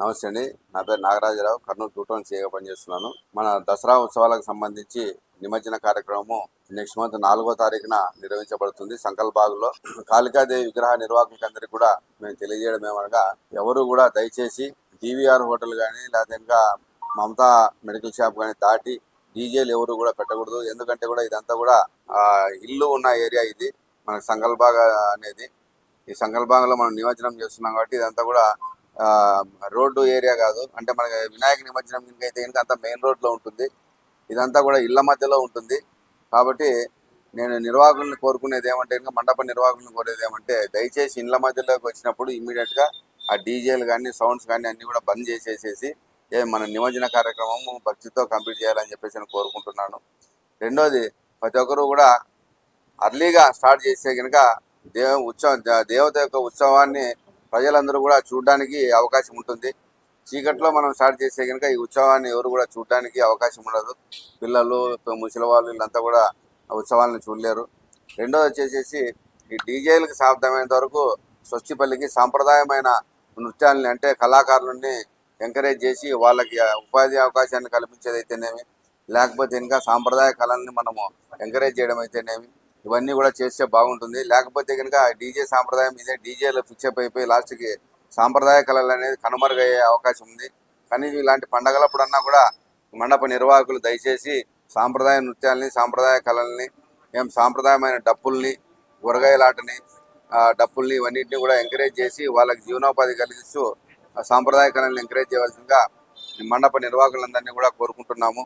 నమస్తే అండి. నా పేరు నాగరాజరావు. కర్నూలు 2 టౌన్ సీఏగా పనిచేస్తున్నాను. మన దసరా ఉత్సవాలకు సంబంధించి నిమజ్జన కార్యక్రమము నెక్స్ట్ మంత్ 4వ తారీఖున నిర్వహించబడుతుంది. సంకల్బాగ్లో కాళికాదేవి విగ్రహ నిర్వాహకులందరికీ కూడా మేము తెలియజేయడం ఏమనగా, ఎవరు కూడా దయచేసి DVR హోటల్ కానీ లేదా ఇంకా మమతా మెడికల్ షాప్ కానీ దాటి డీజేలు ఎవరు కూడా పెట్టకూడదు. ఎందుకంటే కూడా ఇదంతా కూడా ఇల్లు ఉన్న ఏరియా ఇది. మనకు సంకల్బాగ్ అనేది ఈ సంకల్బాగ్లో మనం నిమజ్జనం చేస్తున్నాం కాబట్టి ఇదంతా కూడా రోడ్డు ఏరియా కాదు. అంటే మనకి వినాయక నిమజ్జనం అయితే కనుక అంతా మెయిన్ రోడ్లో ఉంటుంది. ఇదంతా కూడా ఇళ్ల మధ్యలో ఉంటుంది. కాబట్టి నేను నిర్వాహకులను కోరుకునేది ఏమంటే, ఇంకా మండప నిర్వాహకులను కోరేది ఏమంటే, దయచేసి ఇళ్ల మధ్యలోకి వచ్చినప్పుడు ఇమ్మీడియట్గా ఆ డీజేలు కానీ సౌండ్స్ కానీ అన్నీ కూడా బంద్ చేసేసేసి మన నిమజ్జన కార్యక్రమం భక్తితో కంప్లీట్ చేయాలని చెప్పేసి నేను కోరుకుంటున్నాను. రెండోది, ప్రతి ఒక్కరు కూడా అర్లీగా స్టార్ట్ చేస్తే కనుక దేవత యొక్క ఉత్సవాన్ని ప్రజలందరూ కూడా చూడడానికి అవకాశం ఉంటుంది. చీకట్లో మనం స్టార్ట్ చేస్తే కనుక ఈ ఉత్సవాన్ని ఎవరు కూడా చూడడానికి అవకాశం ఉండదు. పిల్లలు, ముసలి వాళ్ళు వీళ్ళంతా కూడా ఆ ఉత్సవాలను చూడలేరు. రెండోది వచ్చేసేసి ఈ డీజేలకు సాధ్యమైనంత వరకు స్వస్తిపల్లికి సాంప్రదాయమైన నృత్యాలని అంటే కళాకారులని ఎంకరేజ్ చేసి వాళ్ళకి ఉపాధి అవకాశాన్ని కల్పించేదైతేనేమి, లేకపోతే ఇంకా సాంప్రదాయ కళల్ని మనము ఎంకరేజ్ చేయడం అయితేనేమి, ఇవన్నీ కూడా చేస్తే బాగుంటుంది. లేకపోతే కనుక డీజే సాంప్రదాయం ఇదే డీజేలో ఫిక్సప్ అయిపోయి లాస్ట్కి సాంప్రదాయ కళలు అనేది కనుమరుగయ్యే అవకాశం ఉంది. కానీ ఇలాంటి పండగలప్పుడన్నా కూడా మండప నిర్వాహకులు దయచేసి సాంప్రదాయ నృత్యాలని, సాంప్రదాయ కళల్ని, సాంప్రదాయమైన డప్పుల్ని, ఉరగాయలాటని, డప్పుల్ని ఇవన్నింటినీ కూడా ఎంకరేజ్ చేసి వాళ్ళకి జీవనోపాధి కలిగిస్తూ సాంప్రదాయ కళల్ని ఎంకరేజ్ చేయవలసిందిగా మండప నిర్వాహకులందరినీ కూడా కోరుకుంటున్నాము.